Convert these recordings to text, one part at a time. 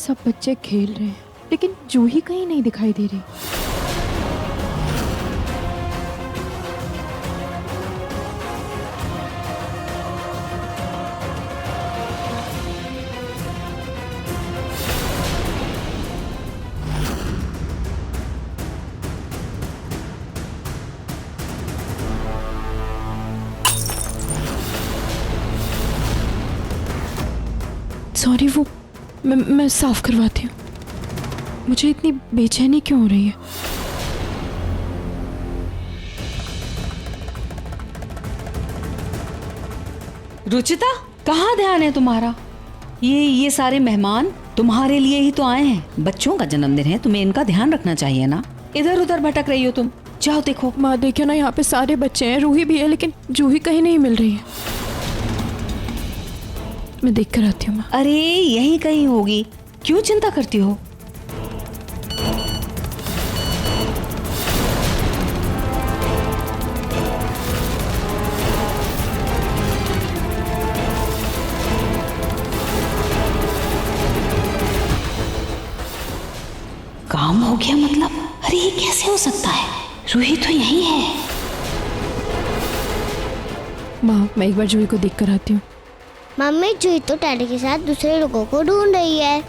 सब बच्चे खेल रहे हैं, लेकिन जूही कहीं नहीं दिखाई दे रही। सॉरी, वो मैं साफ करवाती हूँ। मुझे इतनी बेचैनी क्यों हो रही है? रुचिता, कहाँ ध्यान है तुम्हारा? ये सारे मेहमान तुम्हारे लिए ही तो आए हैं। बच्चों का जन्मदिन है, तुम्हें इनका ध्यान रखना चाहिए ना। इधर उधर भटक रही हो तुम। जाओ देखो। माँ देखियो ना, यहाँ पे सारे बच्चे हैं, रूही भी है, लेकिन जूही कहीं नहीं मिल रही है। मैं देख कर आती हूँ माँ। अरे यही कहीं होगी, क्यों चिंता करती हो? काम हो गया मतलब? अरे ये कैसे हो सकता है? रूही तो यही है। माँ मैं एक बार जूही को देख कर आती हूँ। मम्मी, जूही तो डैडी के साथ दूसरे लोगों को ढूंढ रही है।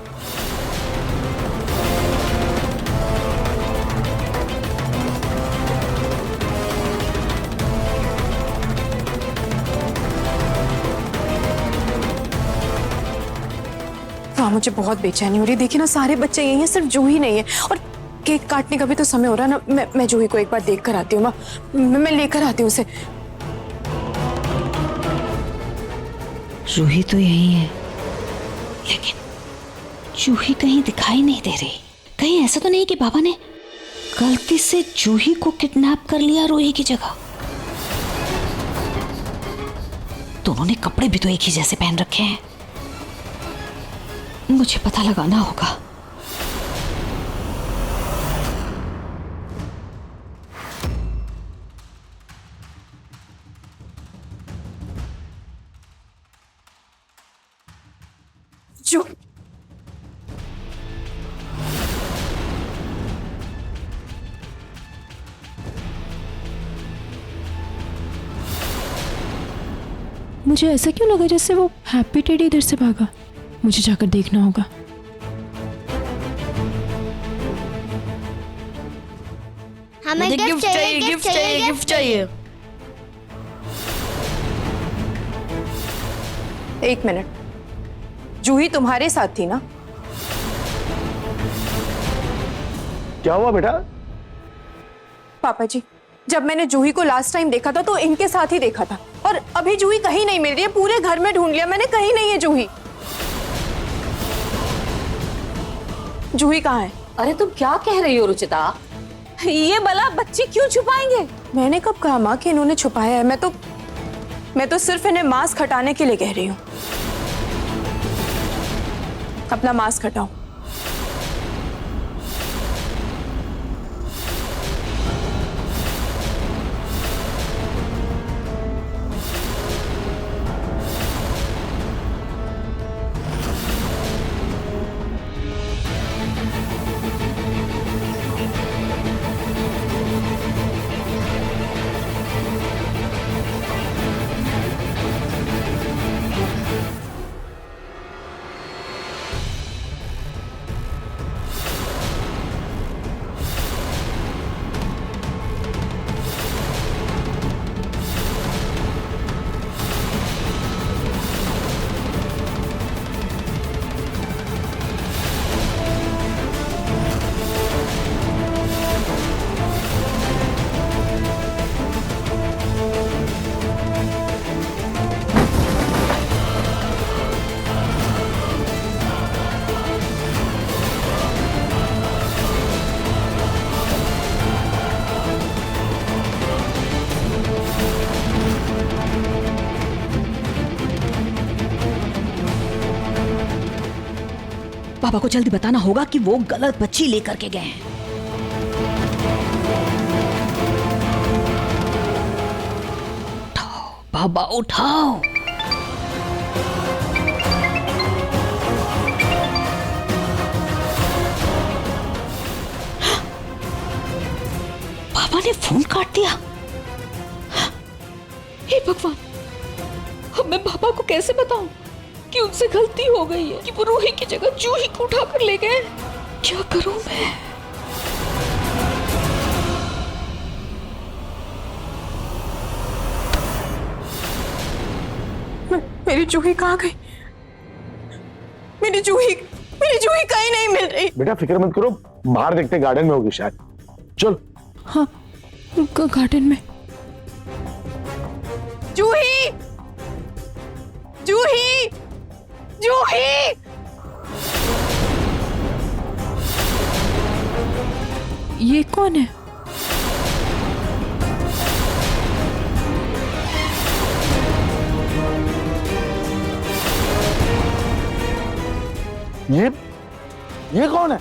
हाँ मुझे बहुत बेचैनी हो रही है। देखिए ना, सारे बच्चे यही हैं, सिर्फ जूही नहीं है। और केक काटने का भी तो समय हो रहा है ना। मैं जूही को एक बार देख कर आती हूँ माँ। मैं लेकर आती हूँ उसे। रूही तो यही है, लेकिन जूही कहीं दिखाई नहीं दे रही। कहीं ऐसा तो नहीं कि बाबा ने गलती से जूही को किडनैप कर लिया रूही की जगह? दोनों ने कपड़े भी तो एक ही जैसे पहन रखे हैं। मुझे पता लगाना होगा। जो मुझे ऐसा क्यों लगा जैसे वो हैप्पी टेडी इधर से भागा। मुझे जाकर देखना होगा। हमें गिफ्ट चाहिए, गिफ्ट चाहिए, गिफ्ट चाहिए। एक मिनट, जूही तुम्हारे साथ थी ना? क्या हुआ बेटा? पापा जी, जब मैंने जूही को लास्ट टाइम देखा था तो इनके साथ ही देखा था, और अभी जूही कहीं नहीं मिल रही है। पूरे घर में ढूंढ लिया मैंने, कहीं नहीं है जूही। जूही कहाँ है? अरे तुम क्या कह रही हो रुचिता? ये भला बच्ची क्यों छुपाएंगे? मैंने कब कहा माँ कि इन्होंने छुपाया है? मैं तो सिर्फ इन्हें मास्क हटाने के लिए कह रही हूँ। अपना मास्क हटाओ। पापा को जल्दी बताना होगा कि वो गलत बच्ची लेकर के गए हैं। उठाओ बाबा, उठाओ। पापा ने फोन काट दिया। हे भगवान, अब मैं पापा को कैसे बताऊं कि उनसे गलती हो गई है, कि वो रूही की जगह जूही को उठा कर ले गए। क्या करूं मैं? मेरी जूही कहाँ गई? मेरी जूही कहीं नहीं मिल रही। बेटा फिक्र मत करो, बाहर देखते गार्डन में होगी शायद। चल। हाँ, गार्डन में। जूही, जूही, जूही। ये कौन है? ये कौन है?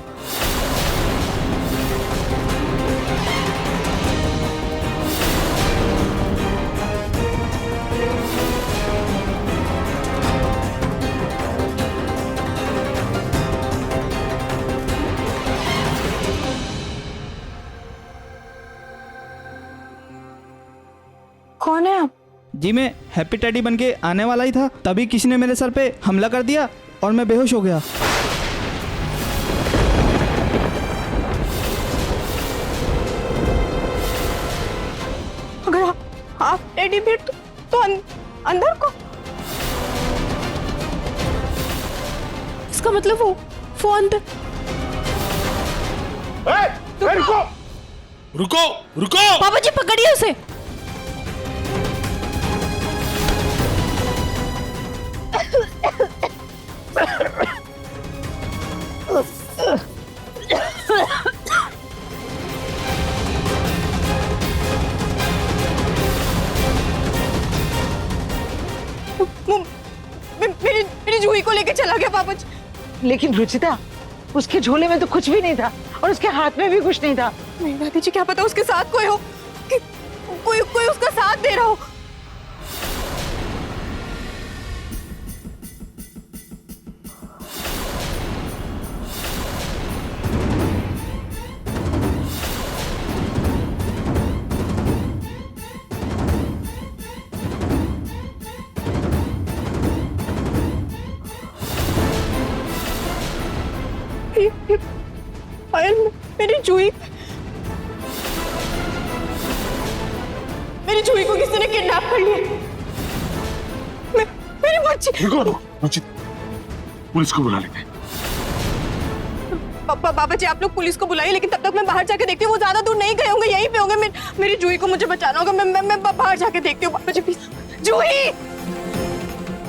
कौन है आप? जी मैं हैप्पी टैडी बन के आने वाला ही था, तभी किसी ने मेरे सर पे हमला कर दिया और मैं बेहोश हो गया। अगर आप टेडी बियर तो अंदर को, इसका मतलब वो अंदर। रुको रुको रुको। पापा जी पकड़िए उसे। मेरी जूही को लेके चला गया पापा जी। लेकिन रुचिता, उसके झोले में तो कुछ भी नहीं था और उसके हाथ में भी कुछ नहीं था। नहीं दादी जी, क्या पता उसके साथ कोई हो, कि कोई उसका साथ दे रहा हो। पायल, मेरी जूही को किसी ने किडनैप कर लिया। मेरी बच्ची। रुको रुचित, पुलिस को बुला लेते हैं। पापा जी आप लोग पुलिस को बुलाइए, लेकिन तब तक मैं बाहर जाके देखती हूँ। वो ज्यादा दूर नहीं गए होंगे, यहीं पे होंगे। मेरी जूही को मुझे बचाना होगा। मैं बाहर जाके देखती हूँ। पापा जी प्लीज। जूही,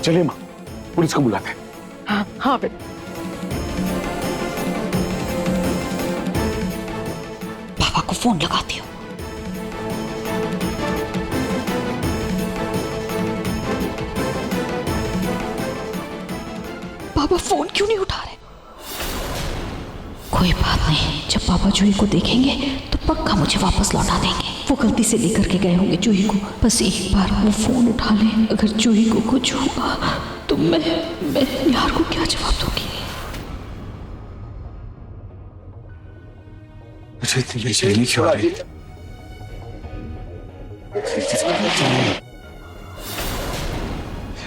चलिए माँ, पुलिस को बुलाते हैं। हाँ हाँ बेटा। पापा को फोन लगाती हूँ। पापा फोन क्यों नहीं उठा रहे? कोई बात नहीं, जब पापा जूही को देखेंगे तो पक्का मुझे वापस लौटा देंगे। वो गलती से लेकर के गए होंगे जूही को। बस एक बार वो फोन उठा लें। अगर जूही को कुछ हुआ तो मैं यार को क्या जवाब दूंगी? मुझे इतनी बेचैनी क्यों आ रही?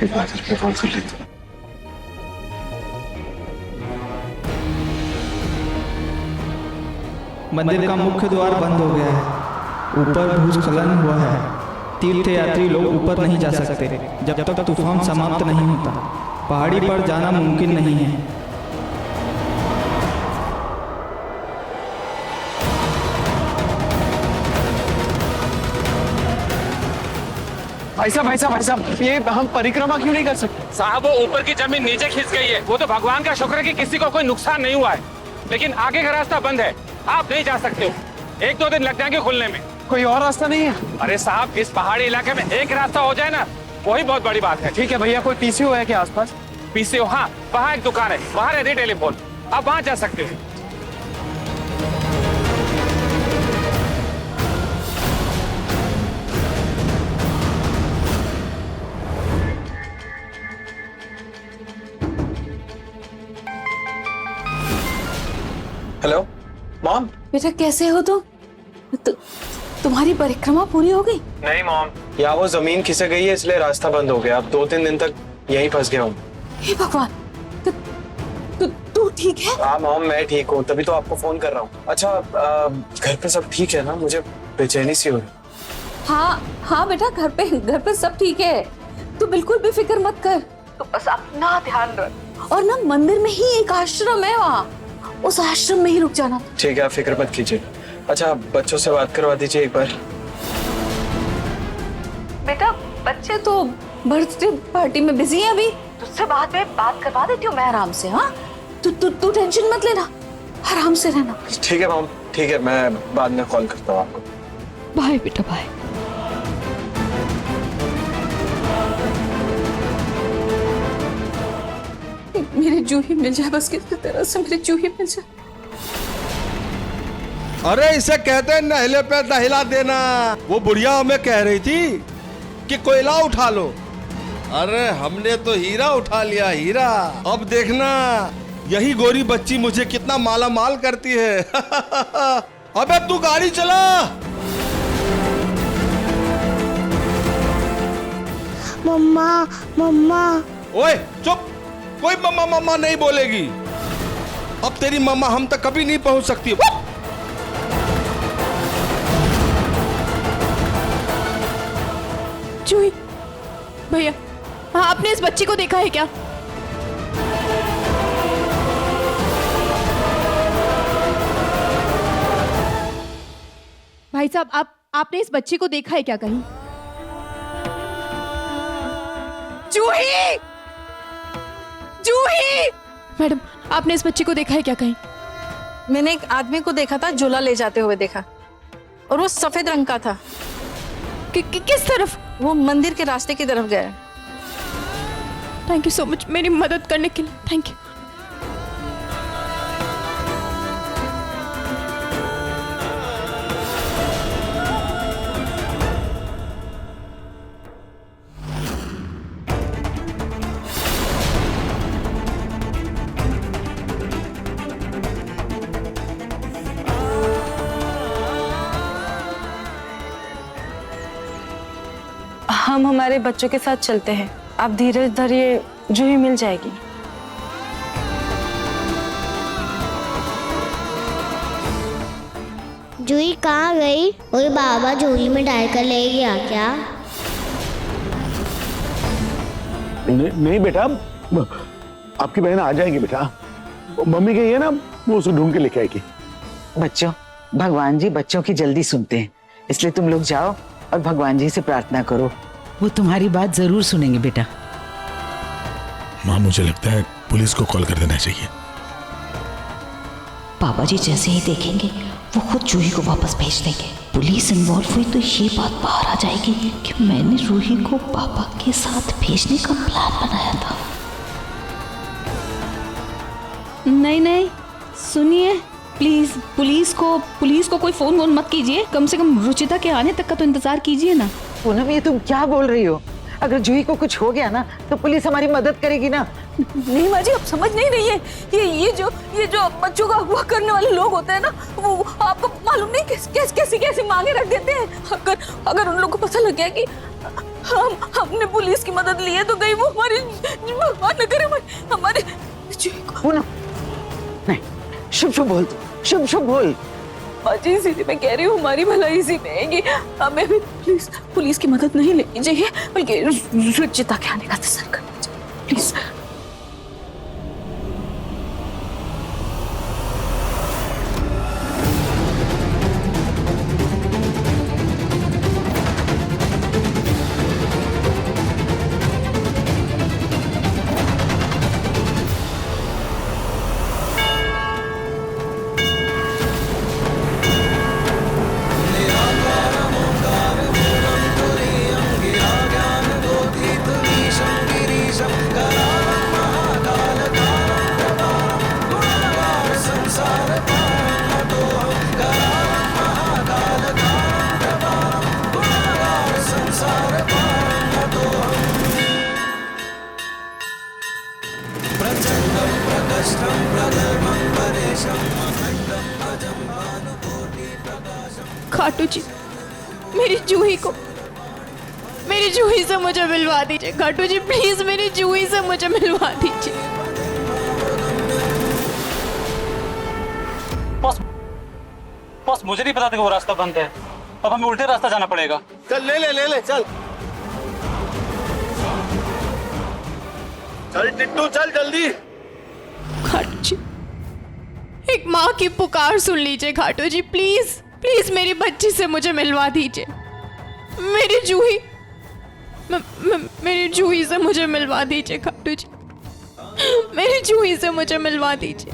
एक बार पे कॉल कर लेता हूँ। मंदिर का मुख्य द्वार बंद हो गया है। ऊपर भूस्खलन हुआ है। तीर्थ यात्री लोग ऊपर नहीं जा सकते जब तक तूफान समाप्त नहीं होता। पहाड़ी पर जाना मुमकिन नहीं है। भाई साहब, ये हम परिक्रमा क्यों नहीं कर सकते? साहब वो ऊपर की जमीन नीचे खिंच गई है। वो तो भगवान का शुक्र है कि किसी को कोई नुकसान नहीं हुआ है, लेकिन आगे का रास्ता बंद है। आप नहीं जा सकते हो। 1-2 दिन लग जाएंगे खुलने में। कोई और रास्ता नहीं है? अरे साहब, इस पहाड़ी इलाके में एक रास्ता हो जाए ना, वही बहुत बड़ी बात है। ठीक है भैया, कोई पीसीओ है क्या आसपास? पीसीओ? हाँ, वहाँ एक दुकान है, वहाँ रहती टेलीफोन। आप वहाँ जा सकते हो। Hello mom. बेटा कैसे हो तुम? तुम्हारी परिक्रमा पूरी हो गई? नहीं मॉम, यहाँ वो जमीन खिसक गई है इसलिए रास्ता बंद हो गया। अब 2-3 दिन तक यहीं फंस गया हूँ। हे भगवान, तू ठीक है? हाँ मॉम, मैं ठीक हूँ, तभी तो आपको फोन कर रहा हूँ। अच्छा घर पे सब ठीक है ना? मुझे बेचैनी सी हो रही। हाँ बेटा, घर पे सब ठीक है। तू बिल्कुल भी फिक्र मत कर। तो बस अपना ध्यान रख। और ना मंदिर में ही एक आश्रम है, वहाँ उस आश्रम में ही रुक जाना। ठीक है, आप फिक्र मत कीजिए। अच्छा बच्चों से बात करवा दीजिए एक बार। बेटा बच्चे तो बर्थडे पार्टी में बिजी हैं अभी। तुझसे बाद में बात करवा देती हूँ मैं आराम से। हाँ तू टेंशन मत लेना, आराम से रहना। ठीक है मॉम, ठीक है, मैं बाद में कॉल करता हूँ आपको। बाय बेटा, बाय। मेरी जूही मिल जाए, बस किसी तरह से मेरी जूही मिल जाए। अरे इसे कहते हैं नहले पे दहिला देना। वो बुढ़िया हमें कह रही थी कि कोयला उठा लो। अरे हमने तो हीरा उठा लिया, हीरा। अब देखना यही गोरी बच्ची मुझे कितना माला माल करती है। अबे तू गाड़ी चला। मम्मा मम्मा। ओए चुप, कोई मम्मा मम्मा नहीं बोलेगी। अब तेरी मम्मा हम तक कभी नहीं पहुंच सकती। जूही भैया, हाँ आपने इस बच्ची को देखा है क्या? भाई साहब, आपने इस बच्ची को देखा है क्या कहीं? जूही! जूही! मैडम, आपने इस बच्ची को देखा है क्या कहीं? मैंने एक आदमी को देखा था, झोला ले जाते हुए देखा, और वो सफेद रंग का था। किस तरफ? वो मंदिर के रास्ते की तरफ गया है। थैंक यू सो मच मेरी मदद करने के लिए, थैंक यू। हम हमारे बच्चों के साथ चलते हैं, आप धीरज धरिए, जूही मिल जाएगी। जूही कहाँ गई? और बाबा झोली में डाल कर ले गया क्या? नहीं बेटा, आपकी बहन आ जाएगी बेटा। मम्मी कही है ना, वो उसे ढूंढ के लेके आएगी। बच्चों, भगवान जी बच्चों की जल्दी सुनते हैं, इसलिए तुम लोग जाओ और भगवान जी से प्रार्थना करो। वो तुम्हारी बात जरूर सुनेंगे बेटा। माँ, मुझे लगता है पुलिस को कॉल कर देना चाहिए। पापा जी जैसे ही देखेंगे वो खुद जूही को वापस भेज देंगे। पुलिस इन्वॉल्व हुई तो ये बात बाहर आ जाएगी कि मैंने जूही को पापा के साथ भेजने का प्लान बनाया था। नहीं सुनिए, प्लीज पुलिस को कोई फोन वोन मत कीजिए। कम से कम रुचिता के आने तक का तो इंतजार कीजिए ना। पूनम, ये तुम क्या बोल रही हो? अगर जूही को कुछ हो गया ना तो पुलिस हमारी मदद करेगी ना। नहीं माँ जी, आप समझ नहीं रही है। ये जो बच्चों का अगवा करने वाले लोग होते हैं ना, वो आपको मालूम नहीं कैसी मांगे रख देते हैं। अगर उन लोगों को पता लग गया कि हमने पुलिस की मदद ली है तो कहीं वो हमारी, भगवान न करे, हमारे पूनम, नहीं, शुभ बोल, शुभ बोल। माँ जी इसीलिए मैं कह रही हूँ, हमारी भलाई इसी में है कि हमें भी पुलिस की मदद नहीं लेनी चाहिए, बल्कि रुचिता के आने का इंतजार करना चाहिए, प्लीज। खाटू जी, मेरी जूही से मुझे मिलवा दीजिए खाटू जी, प्लीज मेरी जूही से मुझे मिलवा दीजिए। बॉस मुझे नहीं पता था कि वो रास्ता बंद है, अब हमें उल्टे रास्ता जाना पड़ेगा। चल ले चल चल टिट्टू चल जल्दी। खाटू जी, एक माँ की पुकार सुन लीजिए खाटू जी, प्लीज प्लीज मेरी बच्ची से मुझे मिलवा दीजिए। मेरी जूही मेरी जूही से मुझे मिलवा दीजिए खाटू जी, मेरी जूही से मुझे मिलवा दीजिए।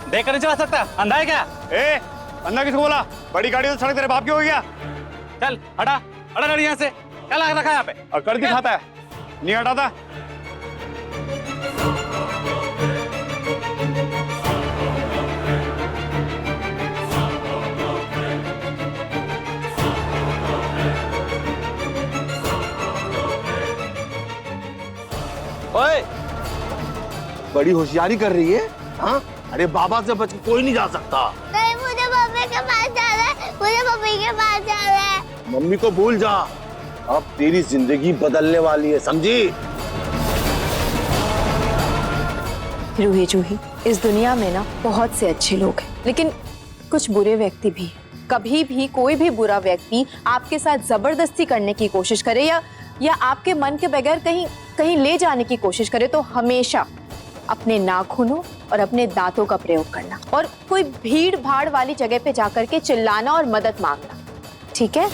देख कर नहीं चला सकता, अंधा है क्या? अंधा किसको बोला? बड़ी गाड़ी तो सड़क तेरे बाप की हो गया। चल हटा हटा गाड़ी यहाँ से, क्या लगा रखा है यहाँ पे? और कर दिखाता है, नहीं हटाता। ओए, बड़ी होशियारी कर रही है। हाँ, अरे बाबा से बच के कोई नहीं जा सकता। नहीं, मुझे मम्मी के पास जाना है, मुझे मम्मी के पास जाना है। मम्मी को भूल जा, अब तेरी जिंदगी बदलने वाली है, समझी? रूही जूही, इस दुनिया में ना बहुत से अच्छे लोग हैं, लेकिन कुछ बुरे व्यक्ति भी। कभी भी कोई भी बुरा व्यक्ति आपके साथ जबरदस्ती करने की कोशिश करे या आपके मन के बगैर कहीं ले जाने की कोशिश करे, तो हमेशा अपने नाखूनों और अपने दांतों का प्रयोग करना, और कोई भीड़ भाड़ वाली जगह पे जाकर के चिल्लाना और मदद मांगना, ठीक है?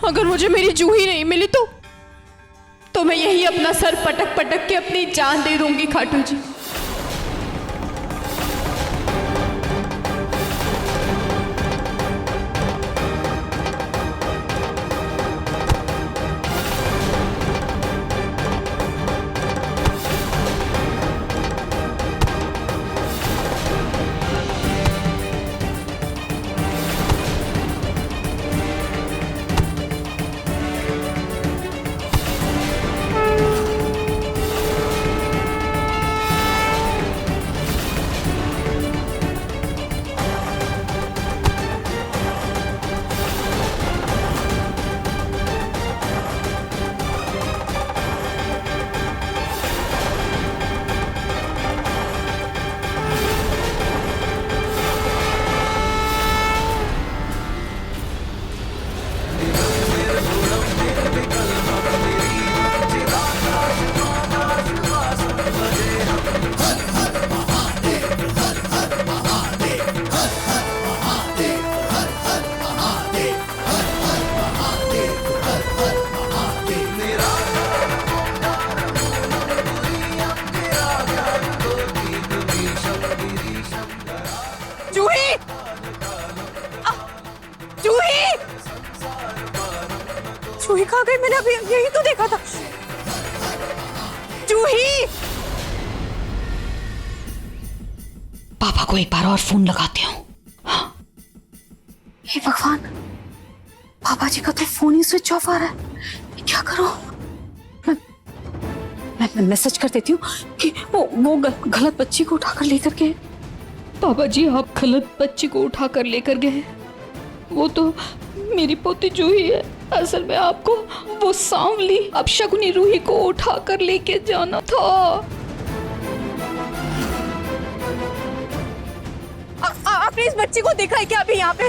अगर मुझे मेरी जूही नहीं मिली तो मैं यही अपना सर पटक पटक के अपनी जान दे दूंगी खाटू जी। जूही कहाँ गई? मैंने अभी यही तो देखा था। जूही! पापा को एक बार और फोन लगाते हूँ। हाँ। हे भगवान, पापा जी का तो फोन ही स्विच ऑफ आ रहा है। मैं क्या करूं? मैं मैसेज कर देती हूँ कि वो गलत बच्ची को उठाकर लेकर गए। पापा जी, आप गलत बच्ची को उठाकर लेकर गए। वो तो मेरी पोती जूही है। असल में आपको वो सांवली अपशकुनी रूही को उठाकर लेके जाना था। आपने इस बच्ची को देखा है क्या अभी यहाँ पे?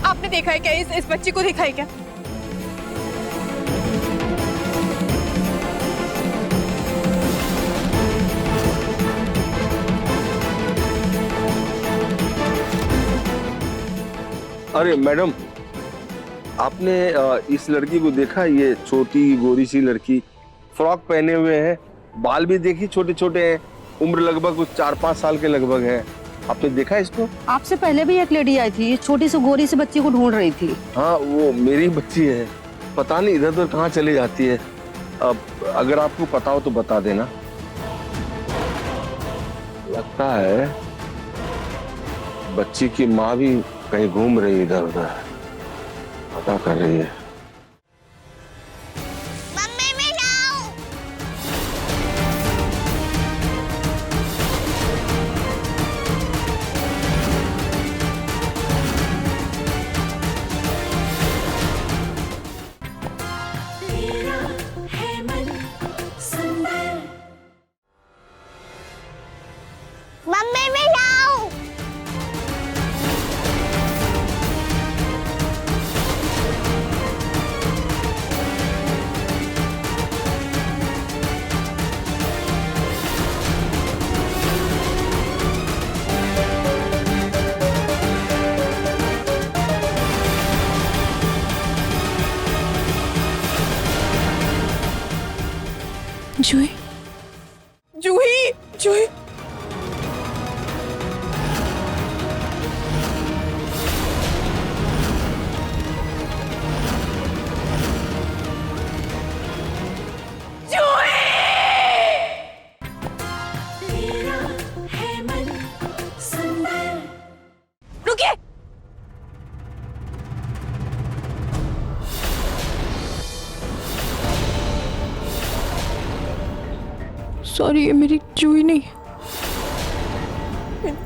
आपने देखा है क्या इस बच्ची को देखा है क्या? अरे मैडम, आपने इस लड़की को देखा? ये छोटी गोरी सी लड़की, फ्रॉक पहने हुए है, बाल भी देखी छोटे छोटे हैं, उम्र लगभग कुछ 4-5 साल के लगभग है। आपने देखा इसको? आपसे पहले भी एक लेडी आई थी, छोटी सी गोरी सी बच्ची को ढूंढ रही थी। हाँ, वो मेरी बच्ची है। पता नहीं इधर उधर कहाँ चली जाती है। अब अगर आपको पता हो तो बता देना। लगता है बच्ची की माँ भी कहीं घूम रही इधर उधर, पता कर रही है। मम्मी मैं जाऊं। मम्मी मैं जाऊं। जूही, जूही, जूही। रुकिए। सॉरी, ये मेरी जूही नहीं है।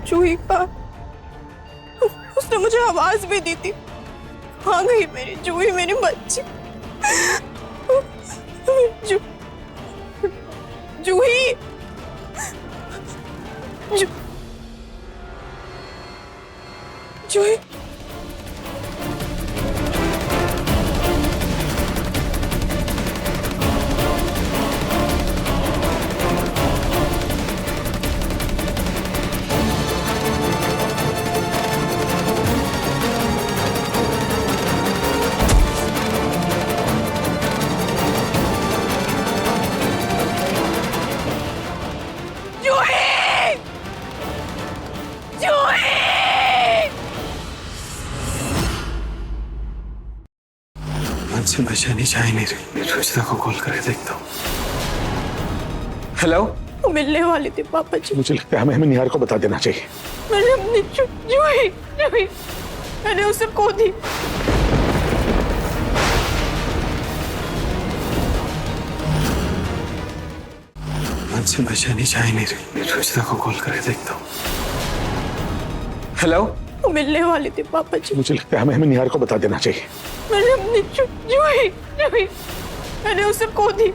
जूही का उसने मुझे आवाज भी दी थी। आ गई मेरी जूही, मेरी बच्ची। जू, जूही, जूही। आज से बेचैनी चाह नहीं रही। रुचिता को कॉल करके देखता हूँ। हेलो। वो मिलने वाली थी पापा जी। मुझे लगता है हमें निहार को बता देना चाहिए। मैंने अपनी जूही, जूही, मैंने उसे खो दी। आज से बेचैनी चाह नहीं रही। रुचिता को कॉल करके देखता हूँ। हेलो। वो मिलने वाली थी पापा जी। मुझे लगता है हमें निहार को बता देना चाहिए। मैंने अपनी जूही, जूही, मैंने उसे खो दी।